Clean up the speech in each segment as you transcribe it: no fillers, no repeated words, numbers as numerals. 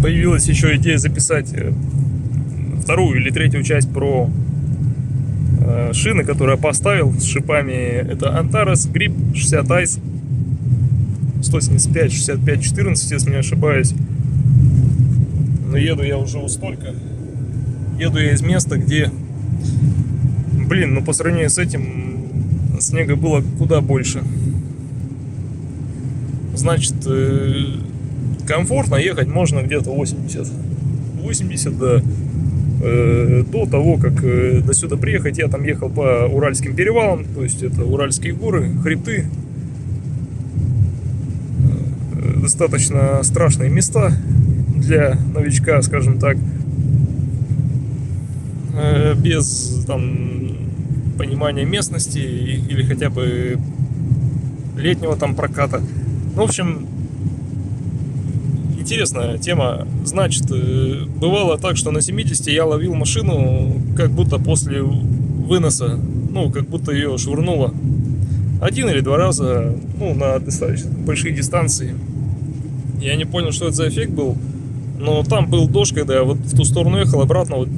появилась еще идея записать вторую или третью часть про шины, которые я поставил с шипами. Это Antares Grip 60 Ice 175 65 14, если не ошибаюсь. Но еду я уже вот столько. Еду я из места, где, блин, ну по сравнению с этим снега было куда больше. Значит, комфортно ехать можно где-то 80 до того, как до сюда приехать. Я там ехал по Уральским перевалам, то есть это Уральские горы, хребты. Достаточно страшные места для новичка, скажем так, без там понимания местности или хотя бы летнего там проката. Ну, в общем, интересная тема. Значит, бывало так, что на 70 я ловил машину как будто после выноса, ну, как будто ее швырнуло один или два раза, ну, на достаточно большие дистанции. Я не понял, что это за эффект был, но там был дождь, когда я вот в ту сторону ехал, обратно вот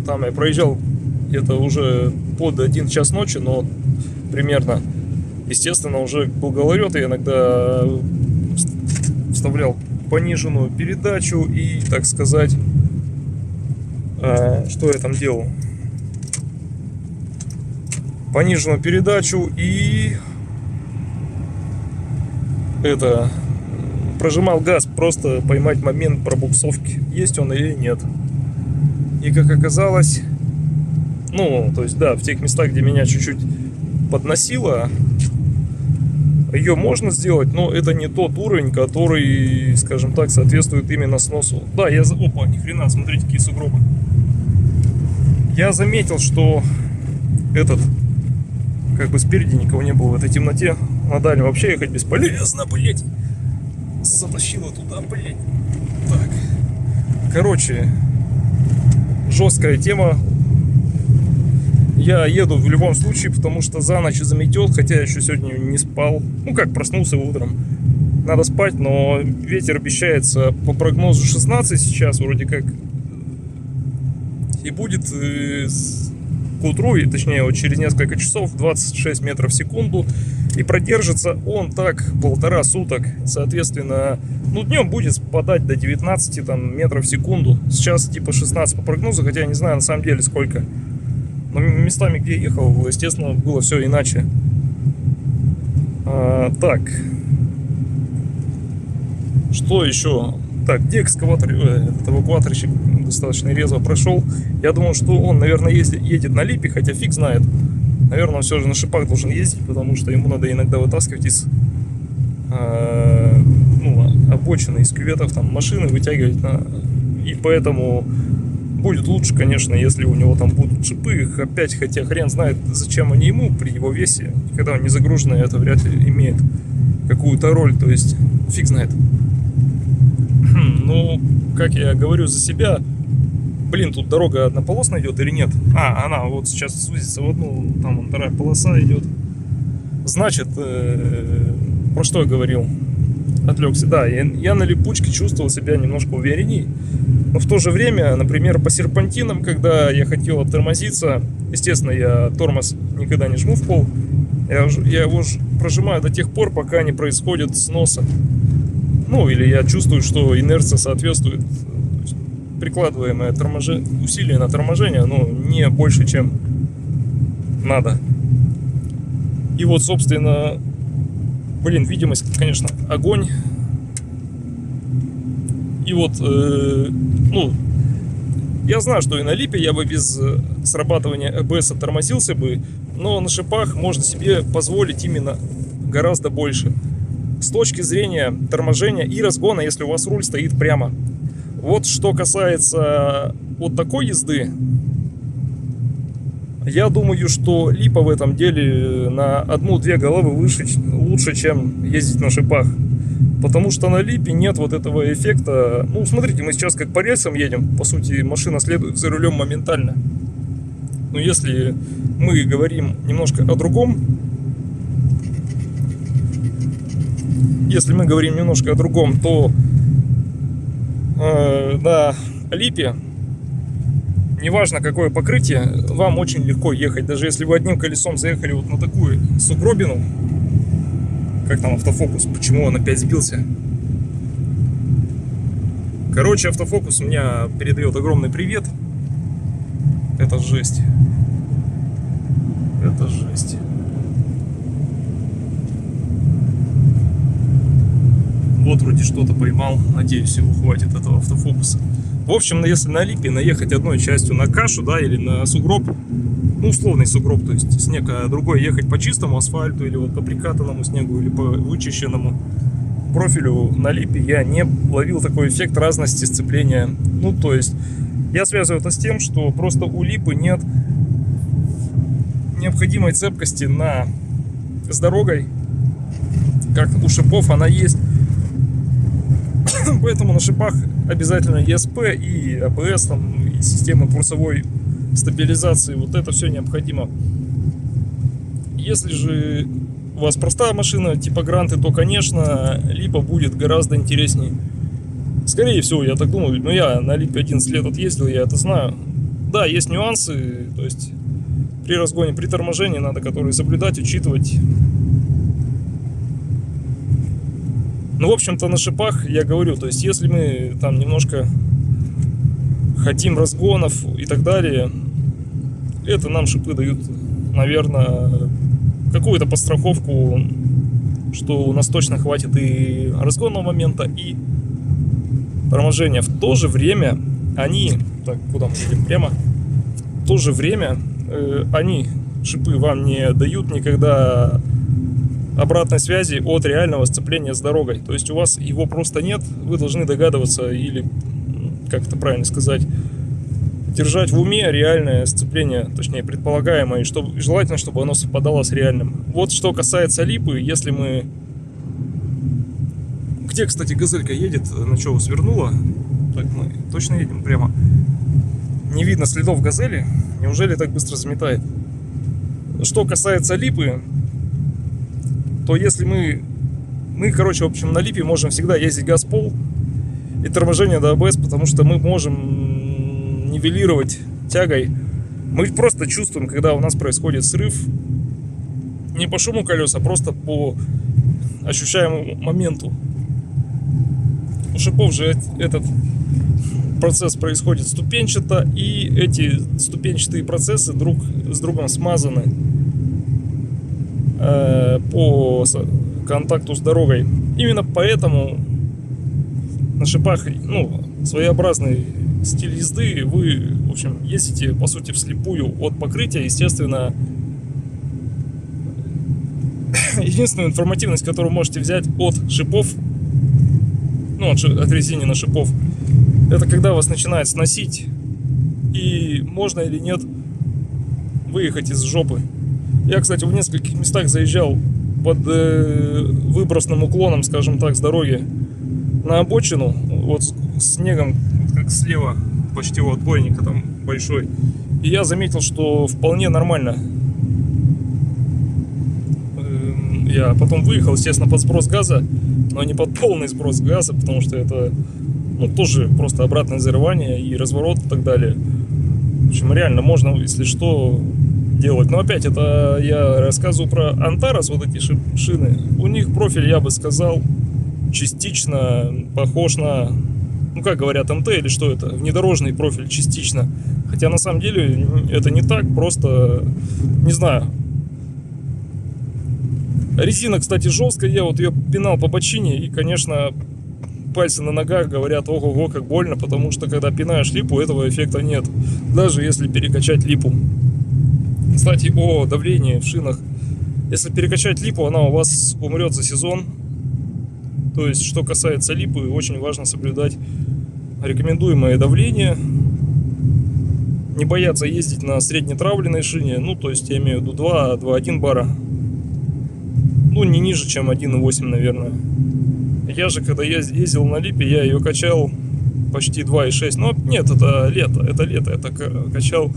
там я проезжал где-то уже под 1 час ночи, но примерно, естественно, уже был гололед, и иногда вставлял пониженную передачу и, так сказать, что я там делал? Пониженную передачу и это прожимал газ, просто поймать момент пробуксовки, есть он или нет. И как оказалось, ну, то есть, да, в тех местах, где меня чуть-чуть подносило, ее можно сделать, но это не тот уровень, который, скажем так, соответствует именно сносу. Да, опа, ни хрена, смотрите, какие сугробы. Я заметил, что этот, как бы спереди никого не было в этой темноте. На дальнем вообще ехать бесполезно, блять. Затащило туда, блять. Так. Короче, жесткая тема. Я еду в любом случае, потому что за ночь заметет, хотя я еще сегодня не спал. Ну как, проснулся утром. Надо спать, но ветер обещается по прогнозу 16 сейчас, вроде как. И будет к утру, и точнее вот через несколько часов 26 метров в секунду. И продержится он так 1,5 суток. Соответственно, ну днем будет спадать до 19 там, метров в секунду. Сейчас типа 16 по прогнозу, хотя я не знаю на самом деле сколько. Но местами, где я ехал, естественно, было все иначе. Так. Что еще? Так, где экскаватор? Этот эвакуаторщик достаточно резво прошел. Я думал, что он, наверное, едет на липе, хотя фиг знает. Наверное, он все же на шипах должен ездить, потому что ему надо иногда вытаскивать из обочины, из кюветов там машины, вытягивать. И поэтому будет лучше, конечно, если у него там будут шипы. Их опять, хотя хрен знает, зачем они ему при его весе. Когда он не загруженный, это вряд ли имеет какую-то роль. То есть, фиг знает. Ну, как я говорю за себя, блин, тут дорога однополосная идет или нет? Она вот сейчас сузится в одну, там вон вторая полоса идет. Значит, про что я говорил? Отвлекся. Да, я на липучке чувствовал себя немножко уверенней. Но в то же время, например, по серпантинам, когда я хотел оттормозиться, естественно, я тормоз никогда не жму в пол. Я его прожимаю до тех пор, пока не происходит сноса. Ну, или я чувствую, что инерция соответствует. Прикладываемое усилие на торможение, ну, не больше, чем надо. И вот, собственно, блин, видимость, конечно, огонь. И вот, я знаю, что и на липе я бы без срабатывания АБС тормозился бы, но на шипах можно себе позволить именно гораздо больше. С точки зрения торможения и разгона, если у вас руль стоит прямо. Вот что касается вот такой езды, я думаю, что липа в этом деле на 1-2 головы лучше, чем ездить на шипах. Потому что на липе нет вот этого эффекта. Ну, смотрите, мы сейчас как по рельсам едем. По сути, машина следует за рулем моментально. Но если мы говорим немножко о другом, то на липе, неважно какое покрытие, вам очень легко ехать. Даже если вы одним колесом заехали вот на такую сугробину, как там автофокус, почему он опять сбился? Короче, автофокус у меня передает огромный привет. Это жесть. Это жесть. Вот вроде что-то поймал. Надеюсь, его хватит этого автофокуса. В общем, если на липе наехать одной частью на кашу, да, или на сугроб, ну, условный сугроб, то есть снег, а другой ехать по чистому асфальту, или вот по прикатанному снегу, или по вычищенному профилю на липе, я не ловил такой эффект разности сцепления. Ну, то есть, я связываю это с тем, что просто у липы нет необходимой цепкости с дорогой, как у шипов она есть. Поэтому на шипах обязательно ЕСП и АБС, там, и система курсовой стабилизации. Вот это все необходимо. Если же у вас простая машина типа Гранты, то, конечно, липа будет гораздо интереснее. Скорее всего, я так думаю. Но я на липе 11 лет отъездил, я это знаю. Да, есть нюансы. То есть при разгоне, при торможении надо которые соблюдать, учитывать. Ну, в общем-то, на шипах я говорю, то есть если мы там немножко хотим разгонов и так далее, это нам шипы дают, наверное, какую-то подстраховку, что у нас точно хватит и разгонного момента, и торможения. В то же время они, так, куда мы едем, прямо, в то же время они, шипы, вам не дают никогда обратной связи от реального сцепления с дорогой. То есть у вас его просто нет, вы должны догадываться или, как это правильно сказать, держать в уме реальное сцепление, точнее предполагаемое, и желательно, чтобы оно совпадало с реальным. Вот что касается липы, если мы... Где, кстати, газелька едет, на что свернула? Так, мы точно едем прямо. Не видно следов газели, неужели так быстро заметает? Что касается липы, то если мы, короче, в общем, на липе можем всегда ездить газ-пол и торможение до АБС, потому что мы можем нивелировать тягой. Мы просто чувствуем, когда у нас происходит срыв, не по шуму колес, а просто по ощущаемому моменту. У шипов же этот процесс происходит ступенчато, и эти ступенчатые процессы друг с другом смазаны по контакту с дорогой. Именно поэтому на шипах, ну, своеобразный стиль езды, вы, в общем, ездите, по сути, вслепую от покрытия. Естественно, единственную информативность, которую можете взять от шипов, ну, от резины на шипов, это когда вас начинает сносить, и можно или нет выехать из жопы. Я, кстати, в нескольких местах заезжал под выбросным уклоном, скажем так, с дороги на обочину, вот с снегом, как слева, почти у отбойника там большой. И я заметил, что вполне нормально. Я потом выехал, естественно, под сброс газа, но не под полный сброс газа, потому что это, ну, тоже просто обратное зарывание и разворот и так далее. В общем, реально можно, если что, делать. Но опять, это я рассказываю про Антарес, вот эти шины. У них профиль, я бы сказал, частично похож на, ну, как говорят, МТ или что это, внедорожный профиль частично. Хотя на самом деле это не так, просто, не знаю. Резина, кстати, жесткая, я вот ее пинал по бочине, и, конечно, пальцы на ногах говорят: ого-го, как больно, потому что когда пинаешь липу, этого эффекта нет, даже если перекачать липу. Кстати, о давлении в шинах. Если перекачать липу, она у вас умрет за сезон. То есть, что касается липы, очень важно соблюдать рекомендуемое давление. Не бояться ездить на среднетравленной шине, ну, то есть, я имею в виду 2,1 бара. Ну, не ниже, чем 1,8, наверное. Я же, когда ездил на липе, я ее качал почти 2,6. Но нет, это лето, я качал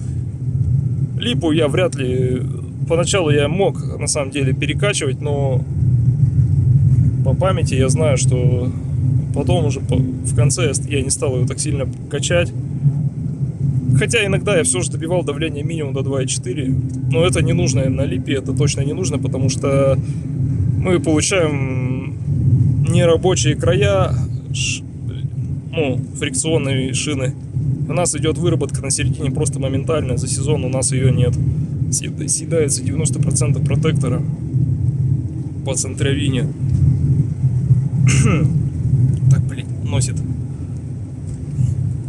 липу. Я вряд ли, поначалу я мог, на самом деле, перекачивать, но по памяти я знаю, что Потом уже в конце я не стал ее так сильно качать. Хотя иногда я все же добивал давление минимум до 2,4. Но это не нужно на липе, это точно не нужно, потому что мы получаем нерабочие края, фрикционные шины. У нас идет выработка на середине просто моментально. За сезон у нас ее нет. Съедается 90% протектора по центровине. Так, блин, носит.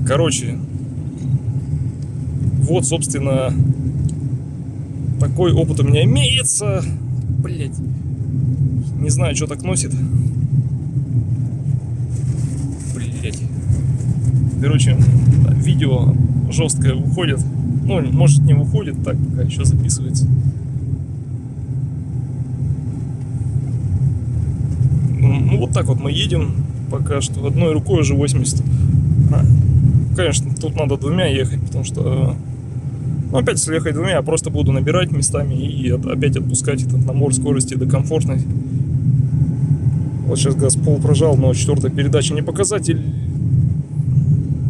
Короче, вот, собственно, такой опыт у меня имеется. Блять, не знаю, что так носит. Блять. Короче, видео жесткое выходит. Ну, может, не выходит, так пока еще записывается. Ну, вот так вот мы едем пока что. Одной рукой уже 80. Конечно, тут надо двумя ехать, потому что... Ну, опять, если ехать двумя, я просто буду набирать местами и опять отпускать этот набор скорости до комфортной. Вот сейчас газ пол прожал, но 4-я передача не показатель.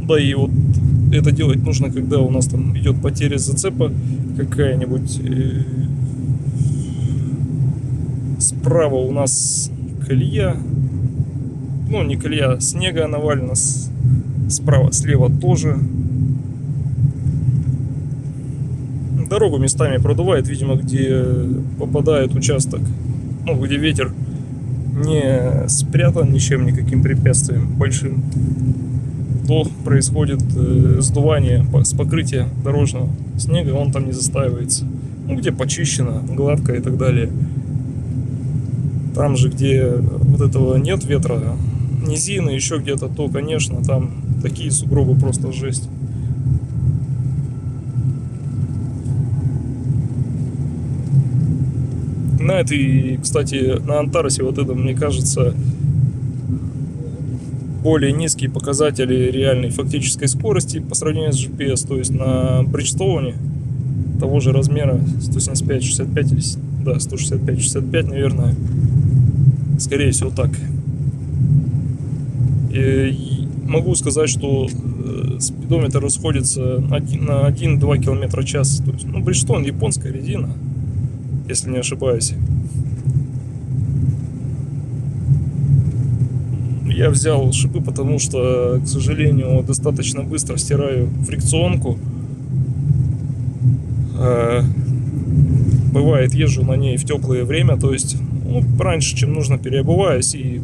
Да и вот это делать нужно, когда у нас там идет потеря зацепа какая-нибудь. Справа у нас колея. Ну, не колея, снега навалено. Справа, слева тоже. Дорогу местами продувает, видимо, где попадает участок, ну, где ветер не спрятан ничем, никаким препятствием большим, то происходит сдувание с покрытия дорожного снега, он там не застаивается. Ну, где почищено, гладко и так далее. Там же, где вот этого нет ветра, низины, еще где-то, то, конечно, там такие сугробы просто жесть. На этой, кстати, на Антаросе вот это, мне кажется, более низкие показатели реальной фактической скорости по сравнению с GPS. То есть на Бриджстоуне того же размера 175-65 или да, 165-65, наверное, скорее всего так. И могу сказать, что спидометр расходится на 1-2 км в час. То есть, ну, Бриджстоун японская резина, если не ошибаюсь. Я взял шипы, потому что, к сожалению, достаточно быстро стираю фрикционку. Бывает, езжу на ней в теплое время, то есть, ну, раньше, чем нужно, переобуваюсь и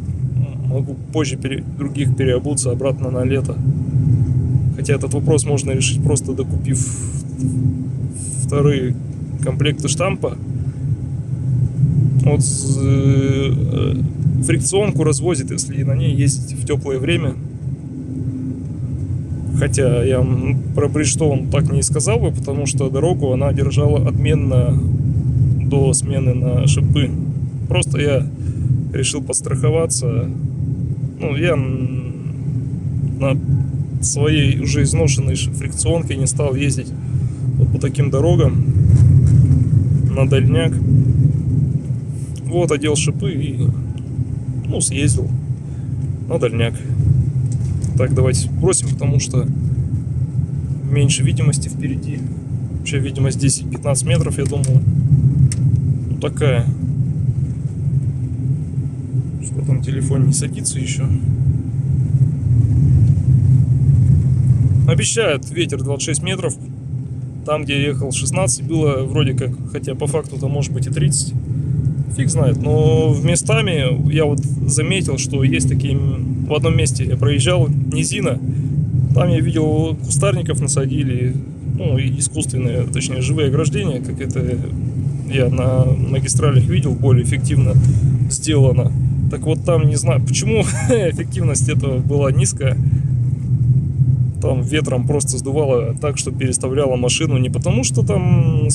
могу позже других переобуться обратно на лето. Хотя этот вопрос можно решить, просто докупив вторые комплекты штампа. Вот фрикционку развозит, если на ней ездить в теплое время. Хотя я про Бриджстоун так не сказал бы, потому что дорогу она держала отменно до смены на шипы. Просто я решил подстраховаться. Ну, я на своей уже изношенной фрикционкой не стал ездить вот по таким дорогам на дальняк. Вот, одел шипы и, ну, съездил на дальняк. Так, давайте бросим, потому что меньше видимости впереди. Вообще видимость 10-15 метров, я думаю. Ну, такая. Что там, телефон не садится еще. Обещают ветер 26 метров. Там, где я ехал 16, было вроде как, хотя по факту-то может быть и 30. Фиг знает, но местами я вот заметил, что есть такие... В одном месте я проезжал, низина, там я видел, кустарников насадили, ну, искусственные, точнее, живые ограждения, как это я на магистралях видел, более эффективно сделано. Так вот там, не знаю, почему эффективность этого была низкая. Там ветром просто сдувало так, что переставляло машину, не потому что там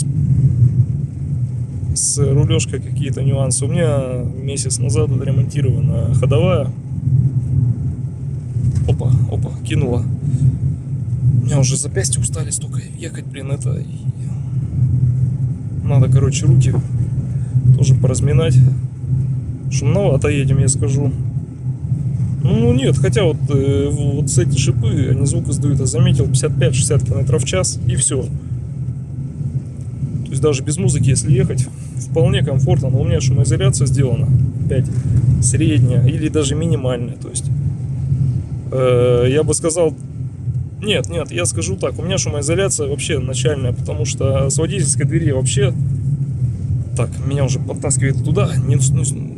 с рулежкой какие-то нюансы. У меня месяц назад отремонтирована ходовая. Опа, кинула. У меня уже запястья устали столько ехать, блин, это... Надо, короче, руки тоже поразминать. Шумновато едем, я скажу. Ну нет, хотя вот с эти шипы, они звук издают, я заметил, 55-60 км в час, и все. То есть даже без музыки, если ехать, вполне комфортно. Но у меня шумоизоляция сделана 5 средняя или даже минимальная. То есть я бы сказал, нет, я скажу так, у меня шумоизоляция вообще начальная, потому что с водительской двери вообще... Так, меня уже подтаскивает туда.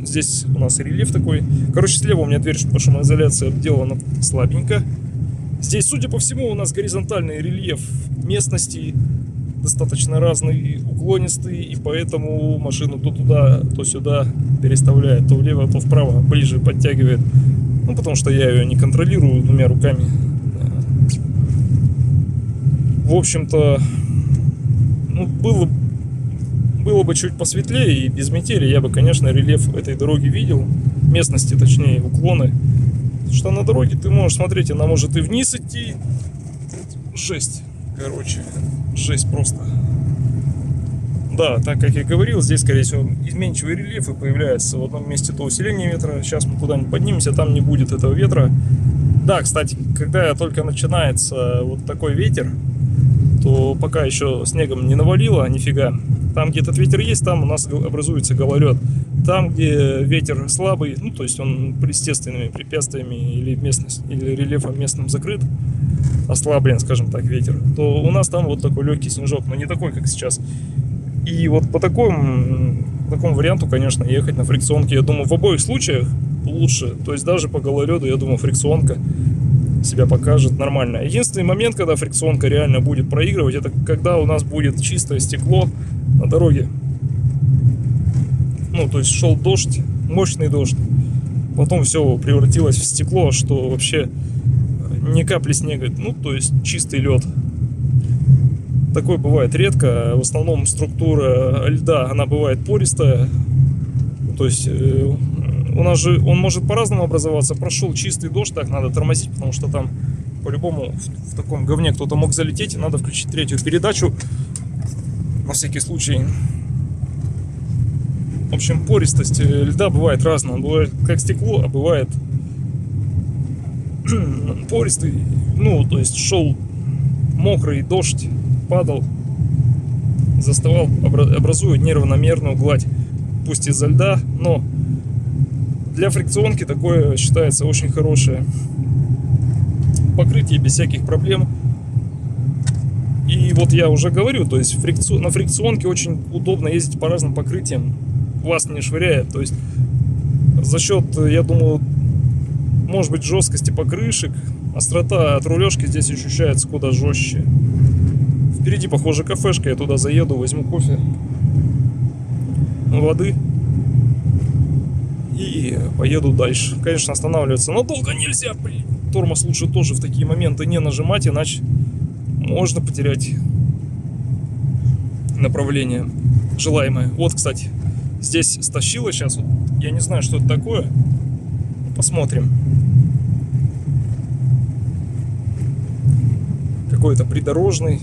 Здесь у нас рельеф такой. Короче, слева у меня дверь по шумоизоляции обделана слабенько. Здесь, судя по всему, у нас горизонтальный рельеф местности, достаточно разный, уклонистый, и поэтому машину то туда, то сюда переставляет, то влево, то вправо, ближе подтягивает. Ну, потому что я ее не контролирую двумя руками. В общем-то, ну, было бы чуть посветлее и без метели, я бы, конечно, рельеф этой дороги видел, местности, точнее, уклоны. Потому что на дороге ты можешь смотреть, она может и вниз идти. Жесть, короче, жесть просто. Да, так как я говорил, здесь, скорее всего, изменчивый рельеф, и появляется в одном месте то усиление ветра. Сейчас мы куда-нибудь поднимемся, там не будет этого ветра. Да, кстати, когда только начинается вот такой ветер, то пока еще снегом не навалило, нифига. Там, где этот ветер есть, там у нас образуется гололед. Там, где ветер слабый, ну, то есть он естественными препятствиями или рельефом местным закрыт, ослаблен, скажем так, ветер, то у нас там вот такой легкий снежок, но не такой, как сейчас. И вот по такому варианту, конечно, ехать на фрикционке, я думаю, в обоих случаях лучше. То есть даже по гололеду, я думаю, фрикционка себя покажет нормально. Единственный момент, когда фрикционка реально будет проигрывать, это когда у нас будет чистое стекло на дороге. Ну, то есть шел дождь, мощный дождь. Потом все превратилось в стекло, что вообще ни капли снега, ну, то есть чистый лед. Такое бывает редко. В основном структура льда, она бывает пористая. То есть у нас же он может по-разному образоваться. Прошел чистый дождь, так надо тормозить, потому что там по-любому в таком говне кто-то мог залететь, и надо включить третью передачу на всякий случай. В общем, пористость льда бывает разная. Он бывает как стекло, а бывает пористый. Ну, то есть шел мокрый дождь, падал, заставал, образует неравномерную гладь, пусть из-за льда, но для фрикционки такое считается очень хорошее покрытие без всяких проблем. И вот я уже говорю, то есть на фрикционке очень удобно ездить по разным покрытиям, вас не швыряет, то есть за счет, я думаю, может быть, жесткости покрышек, острота от рулежки здесь ощущается куда жестче. Впереди, похоже, кафешка, я туда заеду, возьму кофе, воды и поеду дальше. Конечно, останавливаться, но долго нельзя, блин. Тормоз лучше тоже в такие моменты не нажимать, иначе можно потерять направление желаемое. Вот, кстати, здесь стащило сейчас, вот, я не знаю, что это такое. Посмотрим. Какой-то придорожный.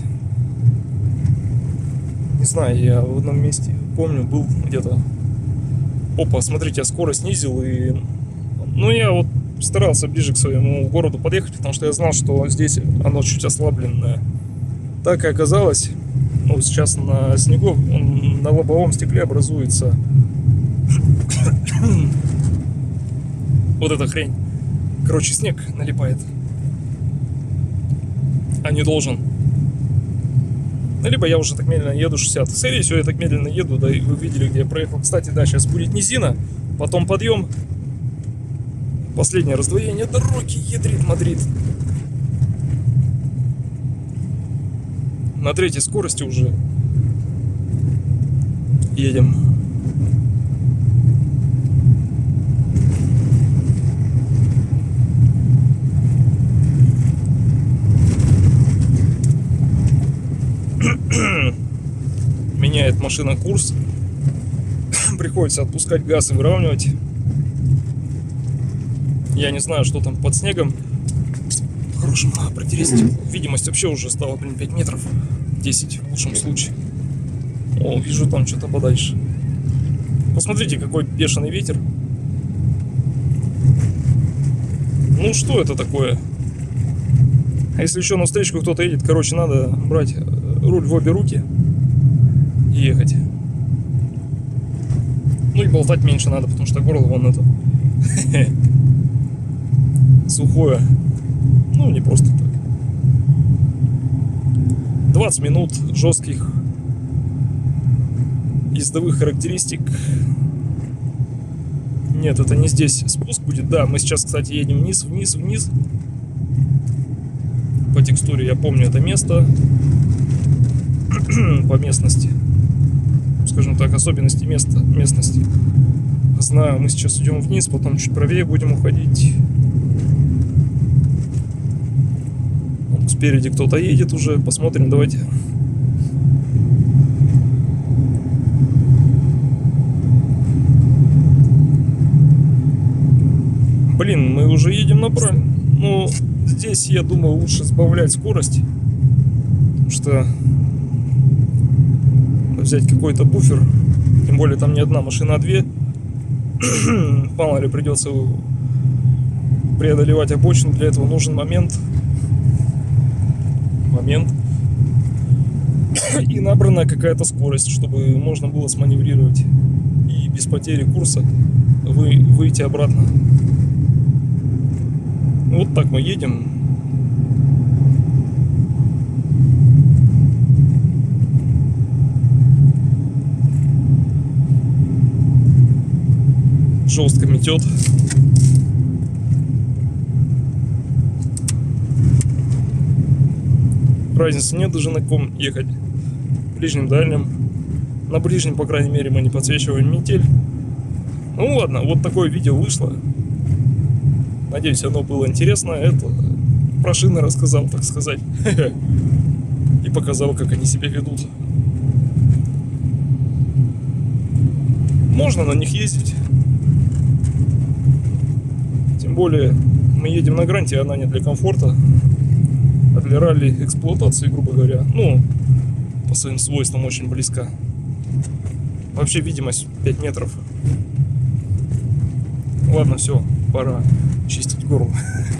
Не знаю, я в одном месте помню, был где-то. Опа, смотрите, я скорость снизил и... Ну, я вот старался ближе к своему городу подъехать, потому что я знал, что здесь оно чуть ослабленное. Так и оказалось. Ну, сейчас на снегу, на лобовом стекле образуется вот эта хрень. Короче, снег налипает. А не должен. Либо я уже так медленно еду 60. Скорее всего, я так медленно еду, да и вы видели, где я проехал. Кстати, да, сейчас будет низина, потом подъем. Последнее раздвоение дороги, ядрит Мадрид. На третьей скорости уже едем. Меняет машина курс. Приходится отпускать газ и выравнивать. Я не знаю, что там под снегом. Хорошим протереть. Видимость вообще уже стала, 5 метров. 10 в лучшем случае. О, вижу там что-то подальше. Посмотрите, какой бешеный ветер. Ну что это такое? А если еще на встречку кто-то едет, короче, надо брать руль в обе руки и ехать. Ну и болтать меньше надо, потому что горло вон это сухое. Ну, не просто так. 20 минут жестких ездовых характеристик. Нет, это не здесь спуск будет. Да, мы сейчас, кстати, едем вниз, вниз, вниз. По текстуре я помню это место. По местности, скажем так, особенности местности знаю. Мы сейчас идем вниз, потом чуть правее будем уходить. Вон спереди кто-то едет уже. Посмотрим, давайте. Блин, мы уже едем направо. Ну, здесь, я думаю, лучше сбавлять скорость. Потому что взять какой-то буфер, тем более там не одна машина, а две. Мало ли придется преодолевать обочину. Для этого нужен момент. И набранная какая-то скорость, чтобы можно было сманеврировать и без потери курса выйти обратно. Вот так мы едем. Жестко метет. Разницы нет даже на ком ехать. Ближним, дальним. На ближнем, по крайней мере, мы не подсвечиваем метель. Ну ладно, вот такое видео вышло. Надеюсь, оно было интересно. Это про шины рассказал, так сказать. И показал, как они себя ведут. Можно на них ездить. Тем более мы едем на гранте, она не для комфорта, а для ралли эксплуатации, грубо говоря. Ну, по своим свойствам очень близка. Вообще видимость 5 метров. Ладно, все, пора чистить горло.